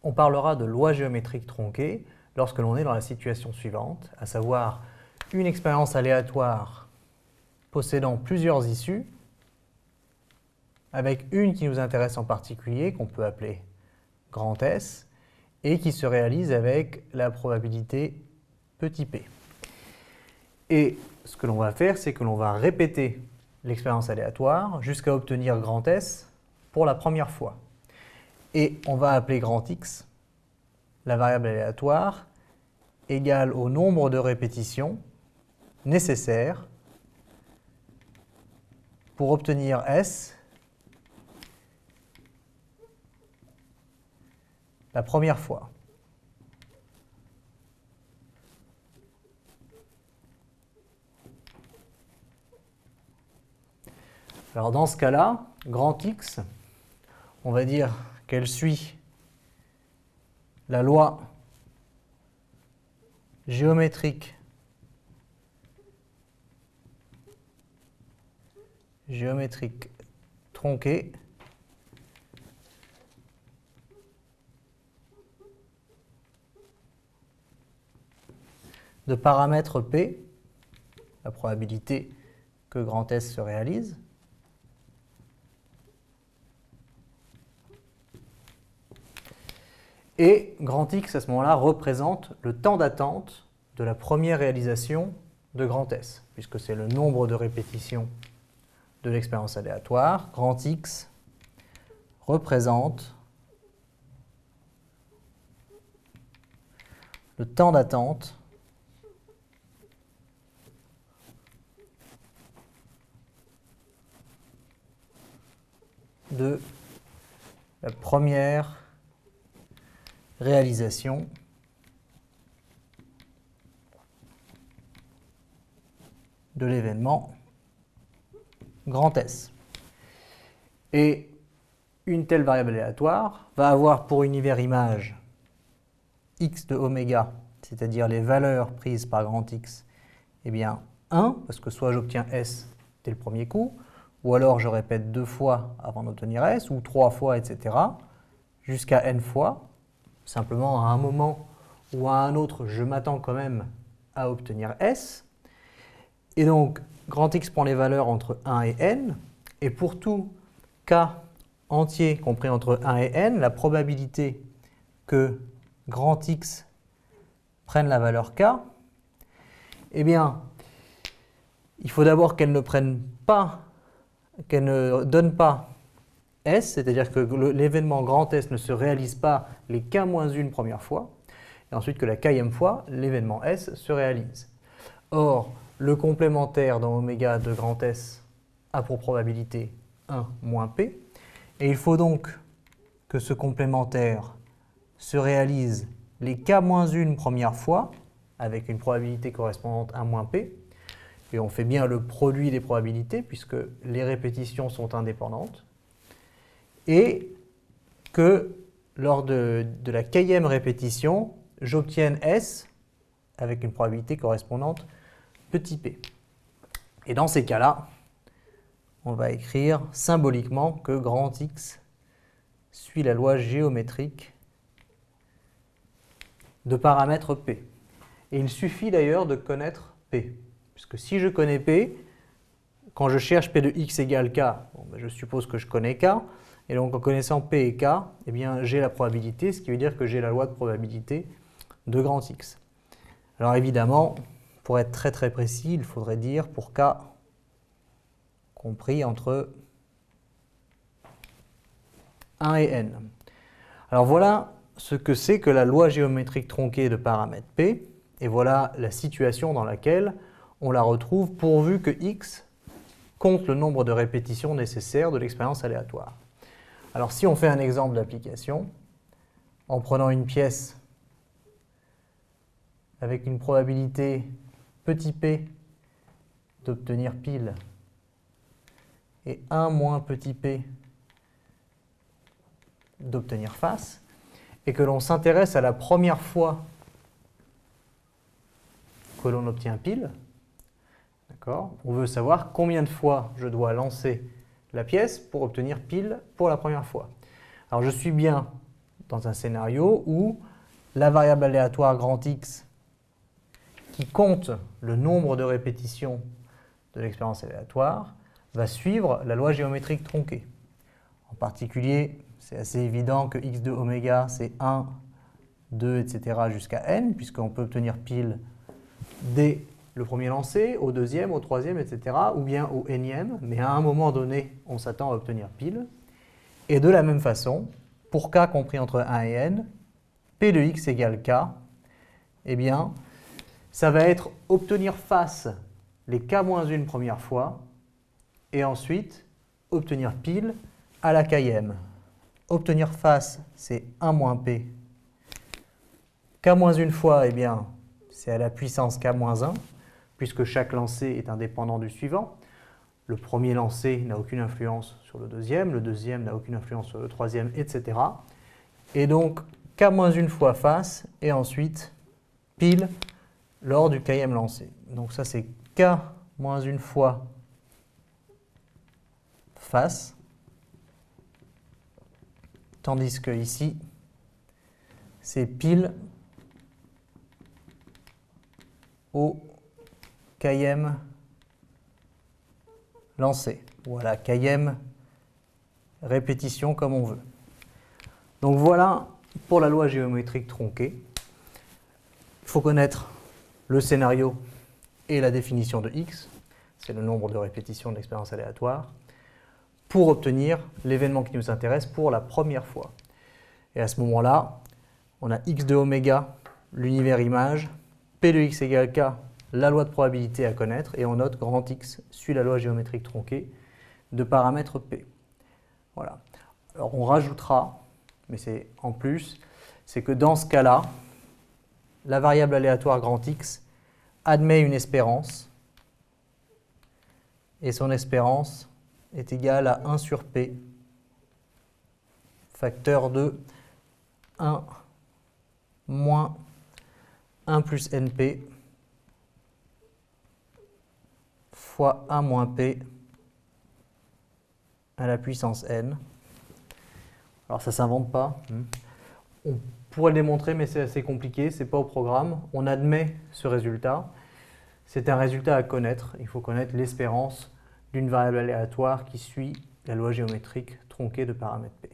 on parlera de loi géométrique tronquée lorsque l'on est dans la situation suivante, à savoir une expérience aléatoire possédant plusieurs issues, avec une qui nous intéresse en particulier, qu'on peut appeler grand S, et qui se réalise avec la probabilité petit p. Et ce que l'on va faire, c'est que l'on va répéter l'expérience aléatoire jusqu'à obtenir grand S pour la première fois. Et on va appeler grand X la variable aléatoire égale au nombre de répétitions nécessaires pour obtenir S la première fois. Alors dans ce cas-là, grand X, on va dire qu'elle suit la loi géométrique tronquée de paramètre P, la probabilité que grand S se réalise, et grand X, à ce moment-là, représente le temps d'attente de la première réalisation de grand S, puisque c'est le nombre de répétitions de l'expérience aléatoire. Grand X représente le temps d'attente de la première réalisation de l'événement grand S. Et une telle variable aléatoire va avoir pour univers image x de oméga, c'est-à-dire les valeurs prises par grand X, eh bien 1, parce que soit j'obtiens S dès le premier coup, ou alors je répète 2 fois avant d'obtenir S, ou 3 fois, etc., jusqu'à n fois. Simplement, à un moment ou à un autre, je m'attends quand même à obtenir S. Et donc, grand X prend les valeurs entre 1 et n. Et pour tout k entier compris entre 1 et n, la probabilité que grand X prenne la valeur k, eh bien, il faut d'abord qu'elle ne prenne pas, qu'elle ne donne pas S, c'est-à-dire que l'événement grand S ne se réalise pas les k-1 première fois, et ensuite que la kème fois, l'événement S se réalise. Or, le complémentaire dans oméga de grand S a pour probabilité 1 moins P, et il faut donc que ce complémentaire se réalise les k-1 première fois, avec une probabilité correspondante à 1 moins P, et on fait bien le produit des probabilités, puisque les répétitions sont indépendantes, et que lors de la kème répétition, j'obtienne S avec une probabilité correspondante petit p. Et dans ces cas-là, on va écrire symboliquement que grand X suit la loi géométrique de paramètre P. Et il suffit d'ailleurs de connaître P, puisque si je connais P, quand je cherche P de X égale K, bon, ben je suppose que je connais K, et donc en connaissant P et K, eh bien j'ai la probabilité, ce qui veut dire que j'ai la loi de probabilité de grand X. Alors évidemment, pour être très très précis, il faudrait dire pour K compris entre 1 et n. Alors voilà ce que c'est que la loi géométrique tronquée de paramètre P, et voilà la situation dans laquelle on la retrouve pourvu que X compte le nombre de répétitions nécessaires de l'expérience aléatoire. Alors si on fait un exemple d'application, en prenant une pièce avec une probabilité petit p d'obtenir pile et 1 moins petit p d'obtenir face, et que l'on s'intéresse à la première fois que l'on obtient pile, d'accord, on veut savoir combien de fois je dois lancer la pièce pour obtenir pile pour la première fois. Alors je suis bien dans un scénario où la variable aléatoire grand X qui compte le nombre de répétitions de l'expérience aléatoire va suivre la loi géométrique tronquée. En particulier, c'est assez évident que x de oméga, c'est 1, 2, etc. jusqu'à n, puisqu'on peut obtenir pile dès le premier lancer, au deuxième, au troisième, etc., ou bien au énième, mais à un moment donné, on s'attend à obtenir pile. Et de la même façon, pour k compris entre 1 et n, p de x égale k, eh bien, ça va être obtenir face les k-1 première fois, et ensuite obtenir pile à la kème. Obtenir face, c'est 1 moins p. K-1 fois, eh bien, c'est à la puissance k-1, puisque chaque lancer est indépendant du suivant. Le premier lancer n'a aucune influence sur le deuxième n'a aucune influence sur le troisième, etc. Et donc, k-1 fois face, et ensuite pile lors du kème lancé. Donc ça, c'est k-1 fois face, tandis que ici, c'est pile au kème lancé, ou à la kème répétition comme on veut. Donc voilà pour la loi géométrique tronquée. Il faut connaître le scénario et la définition de x, c'est le nombre de répétitions de l'expérience aléatoire, pour obtenir l'événement qui nous intéresse pour la première fois. Et à ce moment-là, on a x de oméga, l'univers image, p de x égale k, la loi de probabilité à connaître, et on note grand X suit la loi géométrique tronquée de paramètre P. Voilà. Alors on rajoutera, mais c'est en plus, c'est que dans ce cas-là, la variable aléatoire grand X admet une espérance, et son espérance est égale à 1 sur P, facteur de 1 moins 1 plus NP fois 1 moins P à la puissance N. Alors ça ne s'invente pas. On pourrait le démontrer, mais c'est assez compliqué, ce n'est pas au programme. On admet ce résultat. C'est un résultat à connaître. Il faut connaître l'espérance d'une variable aléatoire qui suit la loi géométrique tronquée de paramètre P.